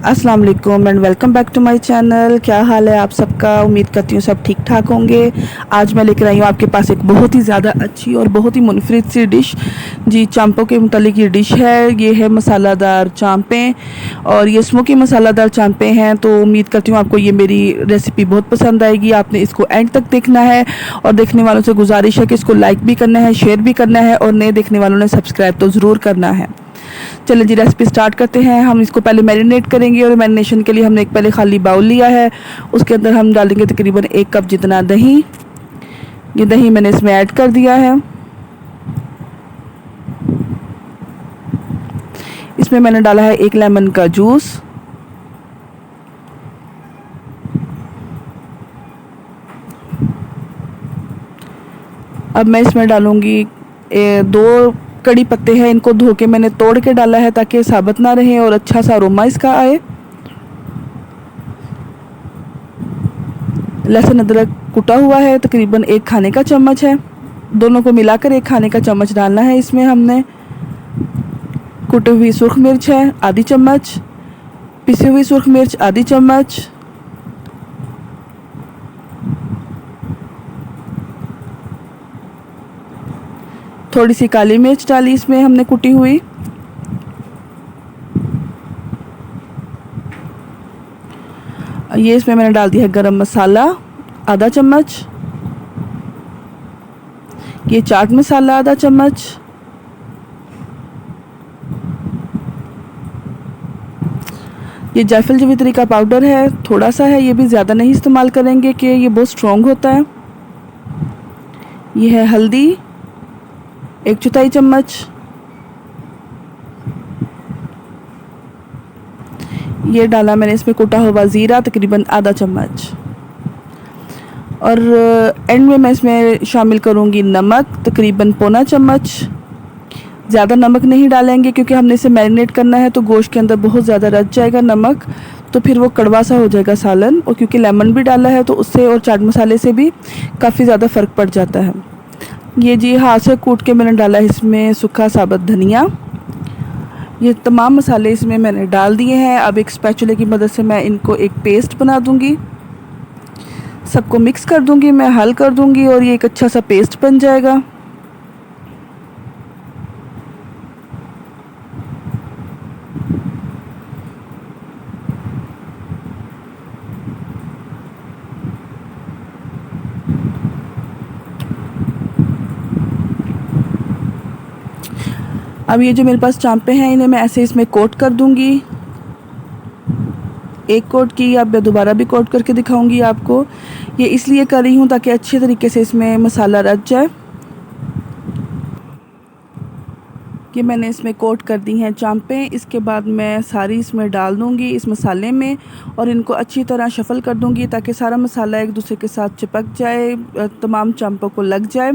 अस्सलाम वालेकुम and welcome back to my channel. क्या हाल है आप सबका? उम्मीद करती हूँ सब ठीक ठाक होंगे। आज मैं लेकर आई हूँ आपके पास एक बहुत ही ज़्यादा अच्छी और बहुत ही मुनफरिद सी डिश। जी, चांपों के मुतालिक ये डिश है। ये है मसालादार चांपें और ये स्मोकी मसालादार चांपें हैं। तो उम्मीद करती हूँ आपको ये मेरी रेसिपी बहुत पसंद आएगी। आपने इसको एंड तक देखना है और देखने वालों से गुजारिश है कि इसको लाइक भी करना है, शेयर भी करना है और नए देखने वालों ने सब्सक्राइब तो ज़रूर करना है। चलिए जी, रेसिपी स्टार्ट करते हैं। हम इसको पहले मैरिनेट करेंगे और मैरिनेशन के लिए हमने एक पहले खाली बाउल लिया है। उसके अंदर हम डालेंगे तकरीबन 1 कप जितना दही। ये दही मैंने इसमें ऐड कर दिया है। इसमें मैंने डाला है 1 लेमन का जूस। अब मैं इसमें डालूंगी 2 कड़ी पत्ते हैं। इनको धो के मैंने तोड़ के डाला है ताकि साबुत ना रहे और अच्छा सा अरोमा इसका आए। लहसुन अदरक कुटा हुआ है, तकरीबन 1 खाने का चम्मच है। दोनों को मिलाकर 1 खाने का चम्मच डालना है। इसमें हमने कुटी हुई सुर्ख मिर्च है आधी चम्मच, पिसी हुई सुर्ख मिर्च आधी चम्मच, थोड़ी सी काली मिर्च डाली इसमें हमने कुटी हुई। ये इसमें मैंने डाल दिया है गरम मसाला आधा चम्मच, ये चाट मसाला आधा चम्मच, ये जायफल जवित्री का पाउडर है, थोड़ा सा है, ये भी ज़्यादा नहीं इस्तेमाल करेंगे कि ये बहुत स्ट्रॉन्ग होता है। ये है हल्दी 1/4 चम्मच, ये डाला मैंने इसमें कुटा हुआ ज़ीरा तकरीबन आधा चम्मच। और एंड में मैं इसमें शामिल करूँगी नमक तकरीबन पौना चम्मच। ज़्यादा नमक नहीं डालेंगे क्योंकि हमने इसे मैरिनेट करना है तो गोश्त के अंदर बहुत ज़्यादा रच जाएगा नमक, तो फिर वो कड़वा सा हो जाएगा सालन। और क्योंकि लेमन भी डाला है तो उससे और चाट मसाले से भी काफ़ी ज़्यादा फ़र्क पड़ जाता है। ये जी हाथ से कूट के मैंने डाला है इसमें सूखा साबुत धनिया। ये तमाम मसाले इसमें मैंने डाल दिए हैं। अब एक स्पैचुले की मदद से मैं इनको एक पेस्ट बना दूंगी, सबको मिक्स कर दूंगी, मैं हल कर दूंगी और ये एक अच्छा सा पेस्ट बन जाएगा। अब ये जो मेरे पास चांपे हैं इन्हें मैं ऐसे इसमें कोट कर दूंगी। एक कोट की, अब मैं दोबारा भी कोट करके दिखाऊंगी आपको। ये इसलिए कर रही हूँ ताकि अच्छे तरीके से इसमें मसाला रच जाए। कि मैंने इसमें कोट कर दी हैं चांपें। इसके बाद मैं सारी इसमें डाल दूँगी इस मसाले में और इनको अच्छी तरह शफ़ल कर दूँगी ताकि सारा मसाला एक दूसरे के साथ चिपक जाए, तमाम चांपों को लग जाए।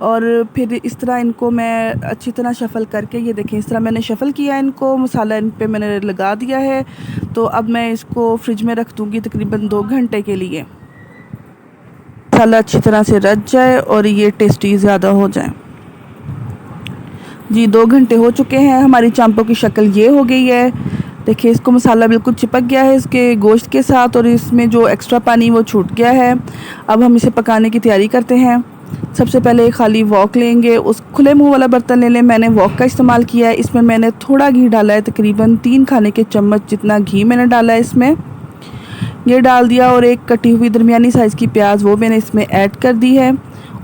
और फिर इस तरह इनको मैं अच्छी तरह शफ़ल करके, ये देखें इस तरह मैंने शफ़ल किया इनको, मसाला इन पे मैंने लगा दिया है। तो अब मैं इसको फ्रिज में रख दूँगी तकरीबन 2 घंटे के लिए, मसाला अच्छी तरह से रच जाए और ये टेस्टी ज़्यादा हो जाए। जी 2 घंटे हो चुके हैं। हमारी चांपों की शक्ल ये हो गई है। देखिए इसको मसाला बिल्कुल चिपक गया है इसके गोश्त के साथ और इसमें जो एक्स्ट्रा पानी वो छूट गया है। अब हम इसे पकाने की तैयारी करते हैं। सबसे पहले खाली वॉक लेंगे, उस खुले मुंह वाला बर्तन ले लें। मैंने वॉक का इस्तेमाल किया है। इसमें मैंने थोड़ा घी डाला है, तकरीबन 3 खाने के चम्मच जितना घी मैंने डाला है इसमें। ये डाल दिया और एक कटी हुई दरमियानी साइज़ की प्याज वो मैंने इसमें ऐड कर दी है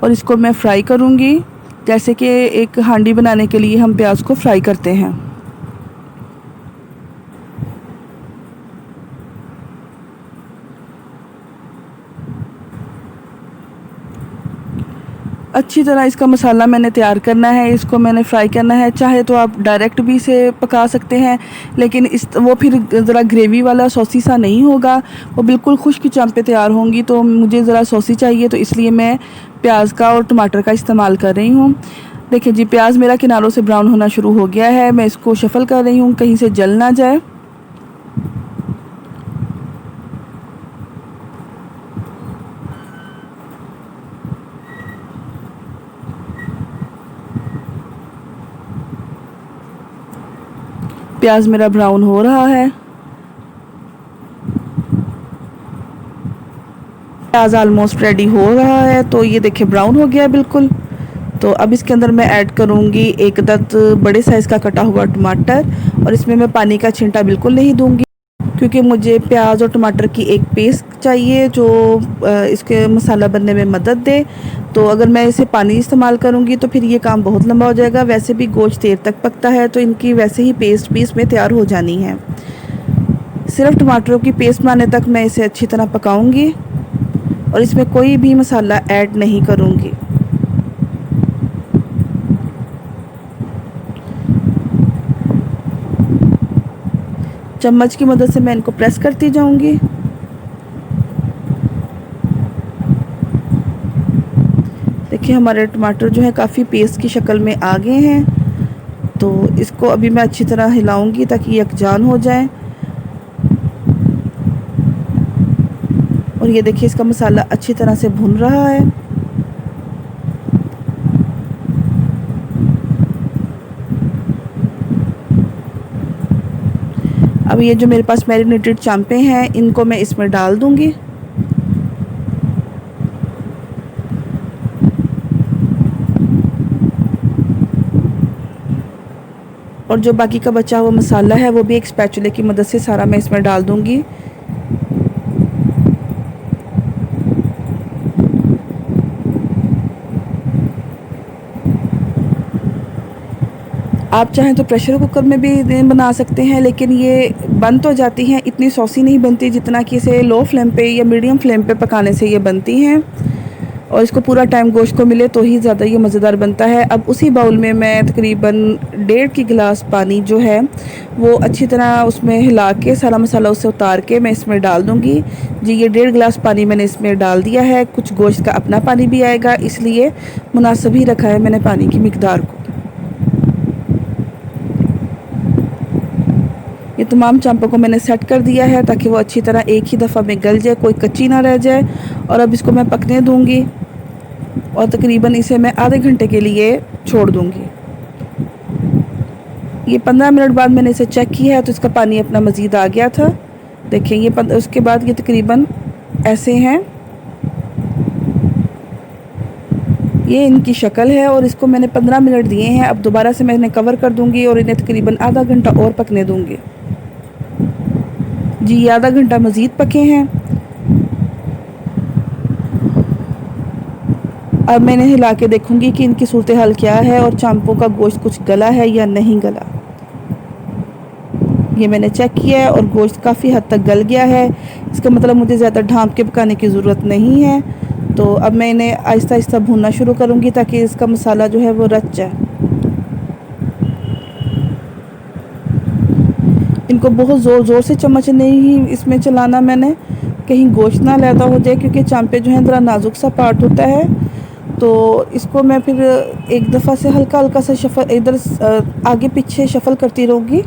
और इसको मैं फ्राई करूँगी जैसे कि एक हांडी बनाने के लिए हम प्याज को फ्राई करते हैं। अच्छी तरह इसका मसाला मैंने तैयार करना है, इसको मैंने फ्राई करना है। चाहे तो आप डायरेक्ट भी इसे पका सकते हैं, लेकिन वो फिर ज़रा ग्रेवी वाला सॉसी सा नहीं होगा, वो बिल्कुल खुश्क चांपें तैयार होंगी। तो मुझे ज़रा सॉसी चाहिए तो इसलिए मैं प्याज का और टमाटर का इस्तेमाल कर रही हूँ। देखिए जी प्याज मेरा किनारों से ब्राउन होना शुरू हो गया है। मैं इसको शफ़ल कर रही हूँ कहीं से जल ना जाए। प्याज मेरा ब्राउन हो रहा है। प्याज ऑलमोस्ट रेडी हो रहा है, तो ये देखिए ब्राउन हो गया है बिल्कुल। तो अब इसके अंदर मैं ऐड करूँगी एक अदद बड़े साइज़ का कटा हुआ टमाटर, और इसमें मैं पानी का छींटा बिल्कुल नहीं दूँगी, क्योंकि मुझे प्याज और टमाटर की एक पेस्ट चाहिए जो इसके मसाला बनने में मदद दे। तो अगर मैं इसे पानी इस्तेमाल करूँगी तो फिर ये काम बहुत लंबा हो जाएगा। वैसे भी गोश्त देर तक पकता है, तो इनकी वैसे ही पेस्ट भी इसमें तैयार हो जानी है। सिर्फ टमाटरों की पेस्ट बनाने तक मैं इसे अच्छी तरह पकाऊंगी और इसमें कोई भी मसाला ऐड नहीं करूँगी। चम्मच की मदद से मैं इनको प्रेस करती जाऊंगी। देखिए हमारे टमाटर जो है काफ़ी पेस्ट की शक्ल में आ गए हैं, तो इसको अभी मैं अच्छी तरह हिलाऊंगी ताकि यकजान हो जाए। और ये देखिए इसका मसाला अच्छी तरह से भुन रहा है। अब ये जो मेरे पास मैरिनेटेड चांपे हैं इनको मैं इसमें डाल दूंगी। और जो बाकी का बचा हुआ मसाला है वो भी एक स्पैचुले की मदद से सारा मैं इसमें डाल दूंगी। आप चाहें तो प्रेशर कुकर में भी बना सकते हैं, लेकिन ये बन तो जाती हैं, इतनी सॉसी नहीं बनती जितना कि इसे लो फ्लेम पे या मीडियम फ्लेम पे पकाने से ये बनती हैं। और इसको पूरा टाइम गोश्त को मिले तो ही ज़्यादा ये मज़ेदार बनता है। अब उसी बाउल में मैं तकरीबन 1.5 की गिलास पानी जो है वो अच्छी तरह उसमें हिला के सारा मसाला उससे उतार के मैं इसमें डाल दूँगी। जी ये 1.5 गिलास पानी मैंने इसमें डाल दिया है। कुछ गोश्त का अपना पानी भी आएगा, इसलिए मुनासिब ही रखा है मैंने पानी की मिकदार को। ये तमाम चांपों को मैंने सेट कर दिया है ताकि वो अच्छी तरह एक ही दफ़ा में गल जाए, कोई कच्ची ना रह जाए। और अब इसको मैं पकने दूंगी और तकरीबन इसे मैं आधे घंटे के लिए छोड़ दूंगी। ये 15 मिनट बाद मैंने इसे चेक किया है तो इसका पानी अपना मज़ीद आ गया था। देखें ये उसके बाद ये तकरीबन ऐसे हैं, ये इनकी शक्ल है। और इसको मैंने 15 मिनट दिए हैं। अब दोबारा से मैं इन्हें कवर कर दूंगी और इन्हें तकरीबन आधा घंटा और पकने दूंगी। जी ये आधा घंटा मज़ीद पके हैं। अब मैंने हिला के देखूंगी कि इनकी सूरत हाल क्या है और चांपों का गोश्त कुछ गला है या नहीं गला। ये मैंने चेक किया है और गोश्त काफ़ी हद तक गल गया है। इसका मतलब मुझे ज़्यादा ढाँप के पकाने की ज़रूरत नहीं है। तो अब मैं इन्हें आहिस्ता आहिस्ता भूनना शुरू करूँगी ताकि इसका मसाला जो है वो रच जाए। इनको बहुत ज़ोर से चम्मच नहीं इसमें चलाना मैंने, कहीं गोश्त ना लैदा हो जाए, क्योंकि चांपे जो हैं ज़रा नाजुक सा पार्ट होता है। तो इसको मैं फिर एक दफ़ा से हल्का हल्का सा शफल इधर आगे पीछे शफल करती रहूँगी।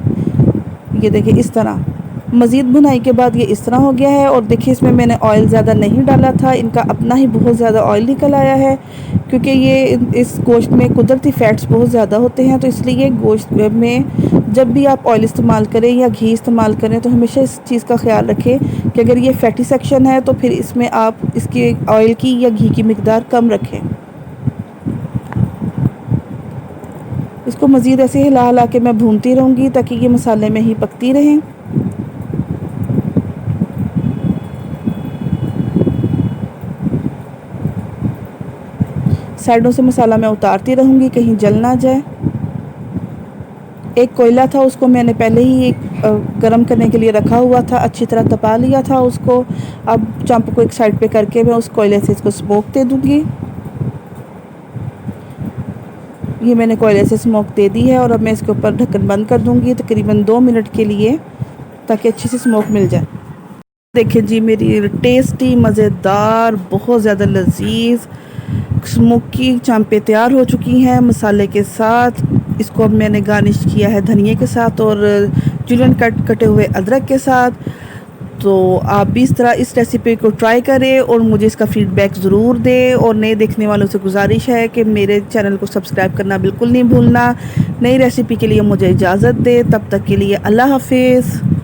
ये देखिए इस तरह मज़ीद भुनाई के बाद ये इस तरह हो गया है। और देखिए इसमें मैंने ऑयल ज़्यादा नहीं डाला था, इनका अपना ही बहुत ज़्यादा ऑयल निकल आया है, क्योंकि ये इस गोश्त में कुदरती फ़ैट्स बहुत ज़्यादा होते हैं। तो इसलिए गोश्त में जब भी आप ऑयल इस्तेमाल करें या घी इस्तेमाल करें तो हमेशा इस चीज़ का ख्याल रखें कि अगर ये फैटी सेक्शन है तो फिर इसमें आप इसके ऑयल की या घी की मिकदार कम रखें। इसको मज़ीद ऐसे हिला हिला के मैं भूनती रहूँगी ताकि ये मसाले में ही पकती रहें। साइडों से मसाला मैं उतारती रहूँगी कहीं जल ना जाए। एक कोयला था उसको मैंने पहले ही गरम करने के लिए रखा हुआ था, अच्छी तरह तपा लिया था उसको। अब चांप को एक साइड पे करके मैं उस कोयले से इसको स्मोक दे दूँगी। ये मैंने कोयले से स्मोक दे दी है और अब मैं इसके ऊपर ढक्कन बंद कर दूँगी तकरीबन 2 मिनट के लिए, ताकि अच्छी सी स्मोक मिल जाए। देखिए जी मेरी टेस्टी मज़ेदार बहुत ज़्यादा लजीज स्मोकी चांपे तैयार हो चुकी हैं मसाले के साथ। इसको अब मैंने गार्निश किया है धनिए के साथ और जुलियन कटे हुए अदरक के साथ। तो आप भी इस तरह इस रेसिपी को ट्राई करें और मुझे इसका फ़ीडबैक ज़रूर दें। और नए देखने वालों से गुजारिश है कि मेरे चैनल को सब्सक्राइब करना बिल्कुल नहीं भूलना। नई रेसिपी के लिए मुझे इजाज़त दें, तब तक के लिए अल्लाह हाफिज़।